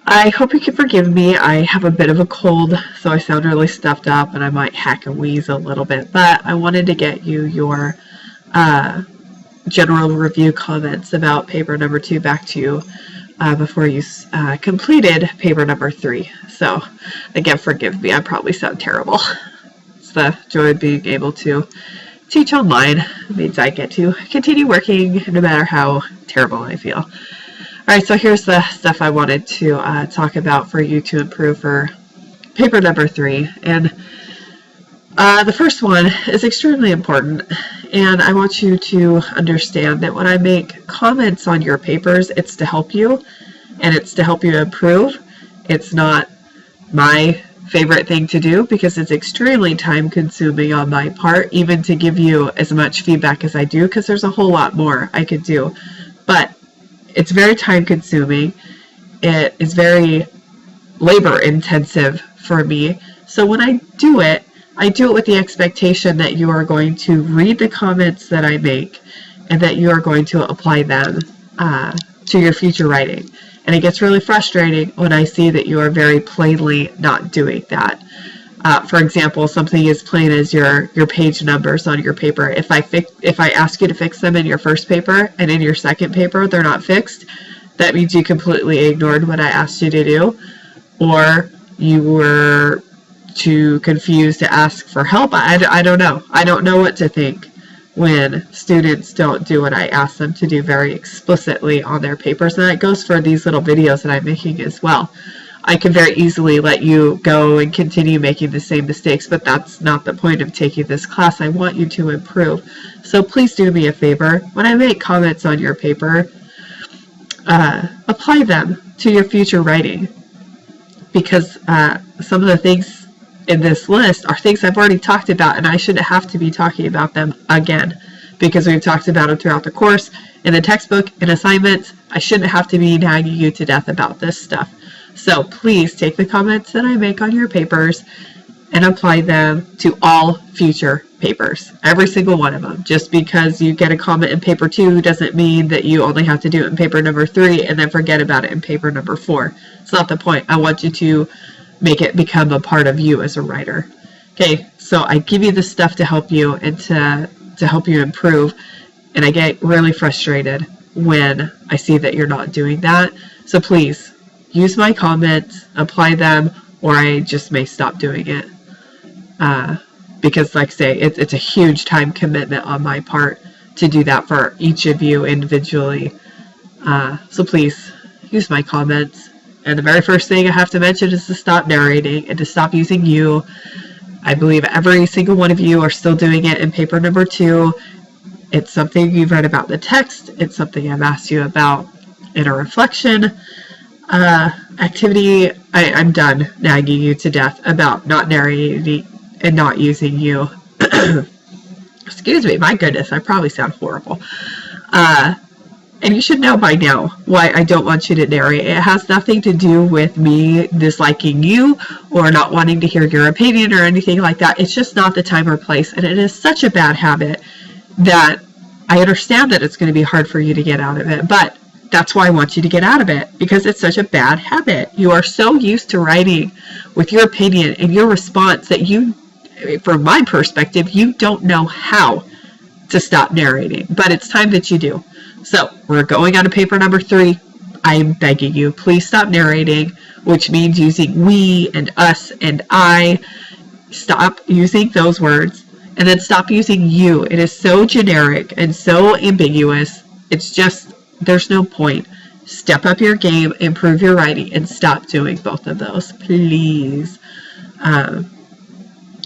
I hope you can forgive me. I have a bit of a cold, so I sound really stuffed up and I might hack and wheeze a little bit, but I wanted to get you your general review comments about paper number 2 back to you before you completed paper number 3. So, again, forgive me. I probably sound terrible. It's the joy of being able to teach online. It means I get to continue working no matter how terrible I feel. Alright, so here's the stuff I wanted to talk about for you to improve for paper number 3. And the first one is extremely important, and I want you to understand that when I make comments on your papers, it's to help you, and it's to help you improve. It's not my favorite thing to do because it's extremely time consuming on my part, even to give you as much feedback as I do, because there's a whole lot more I could do. But it's very time consuming. It is very labor intensive for me. So when I do it with the expectation that you are going to read the comments that I make and that you are going to apply them to your future writing. And it gets really frustrating when I see that you are very plainly not doing that. For example, something as plain as your page numbers on your paper. If I ask you to fix them in your first paper and in your second paper they're not fixed, that means you completely ignored what I asked you to do, or you were too confused to ask for help. I don't know. I don't know what to think when students don't do what I ask them to do very explicitly on their papers, and that goes for these little videos that I'm making as well. I can very easily let you go and continue making the same mistakes, but that's not the point of taking this class. I want you to improve. So please do me a favor. When I make comments on your paper, apply them to your future writing, because some of the things in this list are things I've already talked about, and I shouldn't have to be talking about them again because we've talked about them throughout the course, in the textbook, in assignments. I shouldn't have to be nagging you to death about this stuff. So please take the comments that I make on your papers and apply them to all future papers, every single one of them. Just because you get a comment in paper 2 doesn't mean that you only have to do it in paper number 3 and then forget about it in paper number 4. It's not the point. I want you to make it become a part of you as a writer. Okay, so I give you this stuff to help you and to help you improve, and I get really frustrated when I see that you're not doing that. So please, use my comments, apply them, or I just may stop doing it. Because like I say, it's a huge time commitment on my part to do that for each of you individually. So please, use my comments. And the very first thing I have to mention is to stop narrating and to stop using you. I believe every single one of you are still doing it in paper number 2. It's something you've read about in the text. It's something I've asked you about in a reflection activity. I'm done nagging you to death about not narrating and not using you. Excuse me, my goodness, I probably sound horrible. And you should know by now why I don't want you to narrate. It has nothing to do with me disliking you or not wanting to hear your opinion or anything like that. It's just not the time or place, and it is such a bad habit that I understand that it's going to be hard for you to get out of it, but that's why I want you to get out of it, because it's such a bad habit. You are so used to writing with your opinion and your response that you, from my perspective, you don't know how to stop narrating, but it's time that you do. So we're going on to paper number 3. I'm begging you, please stop narrating, which means using we and us and I. Stop using those words, and then stop using you. It is so generic and so ambiguous. It's just, there's no point. Step up your game, improve your writing, and stop doing both of those, please.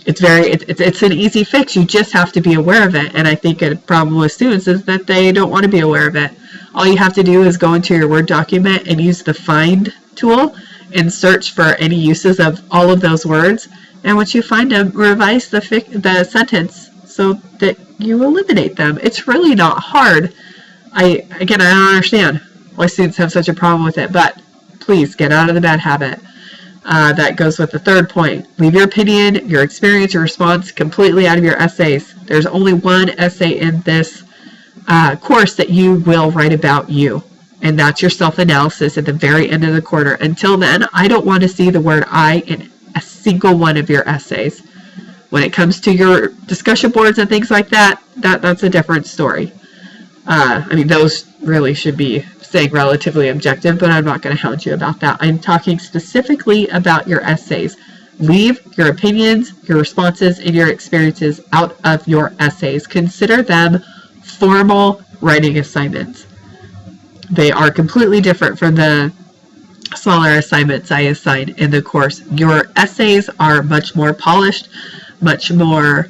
It's an easy fix. You just have to be aware of it. And I think a problem with students is that they don't want to be aware of it. All you have to do is go into your Word document and use the find tool and search for any uses of all of those words. And once you find them, revise the sentence so that you eliminate them. It's really not hard. I don't understand why students have such a problem with it, but please get out of the bad habit. That goes with the third point. Leave your opinion, your experience, your response completely out of your essays. There's only one essay in this course that you will write about you. And that's your self-analysis at the very end of the quarter. Until then, I don't want to see the word I in a single one of your essays. When it comes to your discussion boards and things like that, that's a different story. I mean, those really should be staying relatively objective, but I'm not going to hound you about that. I'm talking specifically about your essays. Leave your opinions, your responses, and your experiences out of your essays. Consider them formal writing assignments. They are completely different from the smaller assignments I assign in the course. Your essays are much more polished, much more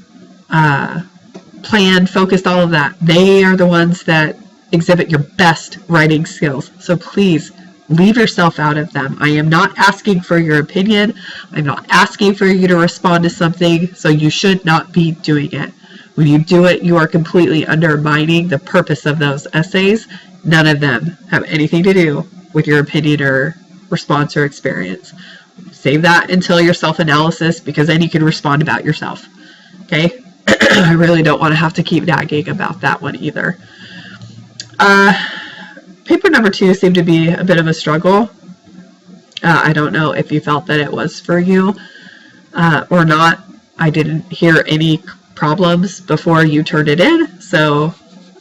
planned, focused, all of that. They are the ones that exhibit your best writing skills. So please leave yourself out of them. I am not asking for your opinion. I'm not asking for you to respond to something, so you should not be doing it. When you do it, you are completely undermining the purpose of those essays. None of them have anything to do with your opinion or response or experience. Save that until your self-analysis, because then you can respond about yourself. Okay? I really don't want to have to keep nagging about that one either. Paper number 2 seemed to be a bit of a struggle. I don't know if you felt that it was for you or not. I didn't hear any problems before you turned it in, so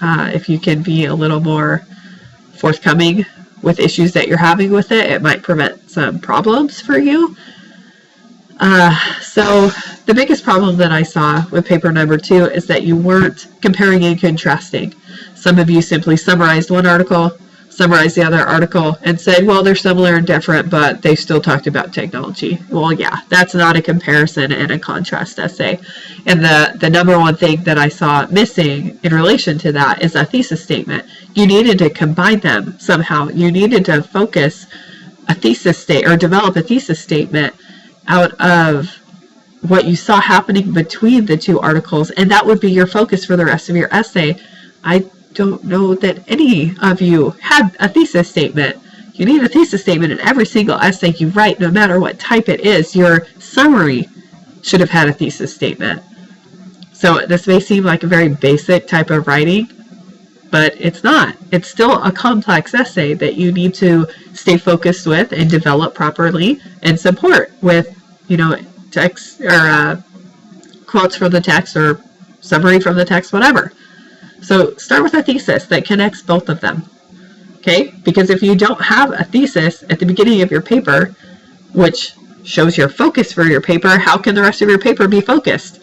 if you can be a little more forthcoming with issues that you're having with it, it might prevent some problems for you. So the biggest problem that I saw with paper number 2 is that you weren't comparing and contrasting. Some of you simply summarized one article, summarized the other article, and said, well, they're similar and different, but they still talked about technology. Well, yeah, that's not a comparison and a contrast essay. And the number one thing that I saw missing in relation to that is a thesis statement. You needed to combine them somehow. You needed to focus a thesis state or develop a thesis statement out of what you saw happening between the two articles, and that would be your focus for the rest of your essay. I don't know that any of you had a thesis statement. You need a thesis statement in every single essay you write, no matter what type it is. Your summary should have had a thesis statement. So this may seem like a very basic type of writing, but it's not. It's still a complex essay that you need to stay focused with and develop properly and support with, text or quotes from the text or summary from the text, whatever. So start with a thesis that connects both of them, okay? Because if you don't have a thesis at the beginning of your paper, which shows your focus for your paper, how can the rest of your paper be focused?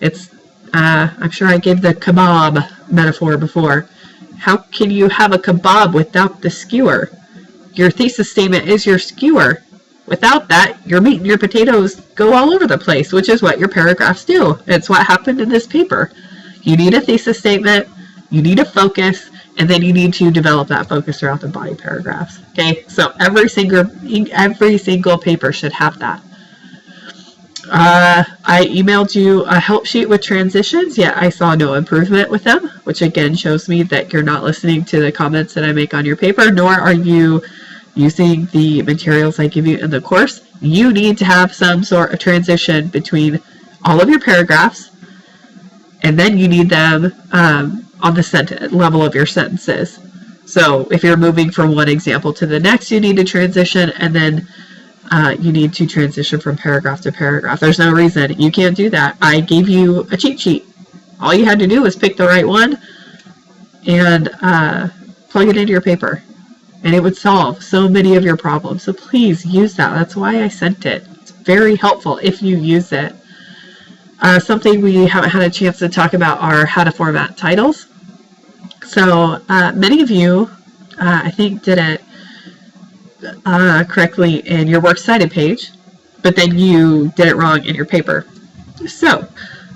It's, I'm sure I gave the kebab metaphor before. How can you have a kebab without the skewer? Your thesis statement is your skewer. Without that, your meat and your potatoes go all over the place, which is what your paragraphs do. It's what happened in this paper. You need a thesis statement, you need a focus, and then you need to develop that focus throughout the body paragraphs. Okay, so every single paper should have that. I emailed you a help sheet with transitions, yet I saw no improvement with them, which again shows me that you're not listening to the comments that I make on your paper, nor are you using the materials I give you in the course. You need to have some sort of transition between all of your paragraphs, and then you need them on the sentence level of your sentences. So if you're moving from one example to the next, you need to transition, and then you need to transition from paragraph to paragraph. There's no reason you can't do that. I gave you a cheat sheet. All you had to do was pick the right one and plug it into your paper, and it would solve so many of your problems. So please use that. That's why I sent it. It's very helpful if you use it. Something we haven't had a chance to talk about are how to format titles. So many of you, I think, did it correctly in your works cited page, but then you did it wrong in your paper. So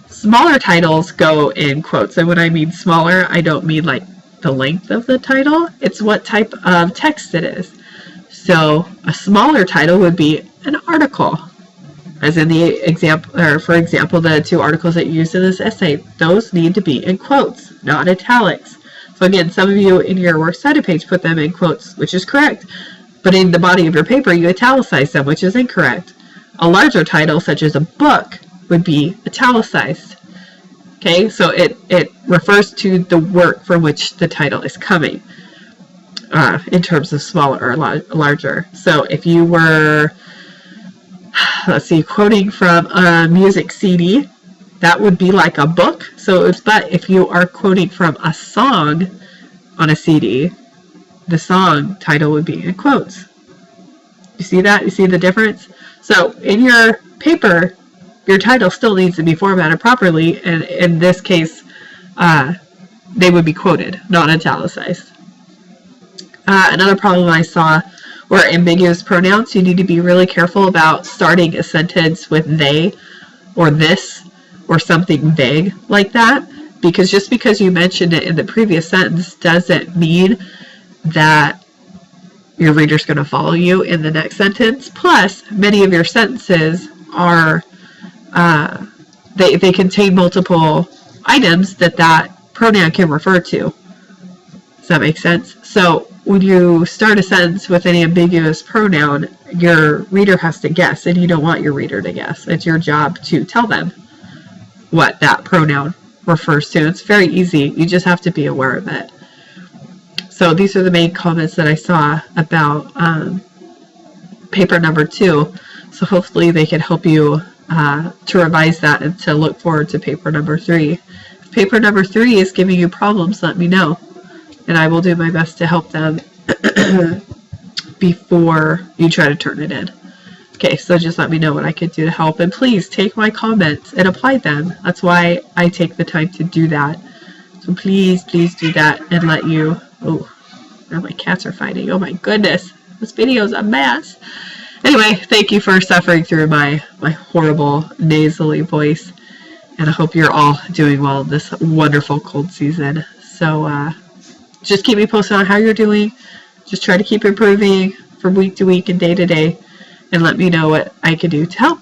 smaller titles go in quotes, and when I mean smaller, I don't mean like the length of the title. It's what type of text it is. So a smaller title would be an article, as in the example, or for example, the two articles that you used in this essay. Those need to be in quotes, not italics. So again, some of you in your works cited page put them in quotes, which is correct, but in the body of your paper you italicize them, which is incorrect. A larger title, such as a book, would be italicized. Okay, so it refers to the work from which the title is coming. in terms of smaller or larger. So if you were, let's see, quoting from a music CD, that would be like a book. But if you are quoting from a song on a CD, the song title would be in quotes. You see that? You see the difference? So in your paper, your title still needs to be formatted properly, and in this case, they would be quoted, not italicized. Another problem I saw were ambiguous pronouns. You need to be really careful about starting a sentence with they or this or something vague like that, because just because you mentioned it in the previous sentence doesn't mean that your reader's going to follow you in the next sentence. Plus, many of your sentences are, they contain multiple items that pronoun can refer to. Does that make sense? So when you start a sentence with an ambiguous pronoun, your reader has to guess, and you don't want your reader to guess. It's your job to tell them what that pronoun refers to. It's very easy. You just have to be aware of it. So these are the main comments that I saw about paper number 2. So hopefully they can help you to revise that and to look forward to paper number 3. If paper number 3 is giving you problems, let me know, and I will do my best to help them before you try to turn it in. Okay, so just let me know what I could do to help, and please take my comments and apply them. That's why I take the time to do that. So please do that and let you... Oh, now my cats are fighting. Oh my goodness, this video is a mess. Anyway, thank you for suffering through my horrible nasally voice, and I hope you're all doing well this wonderful cold season. So just keep me posted on how you're doing. Just try to keep improving from week to week and day to day, and let me know what I can do to help.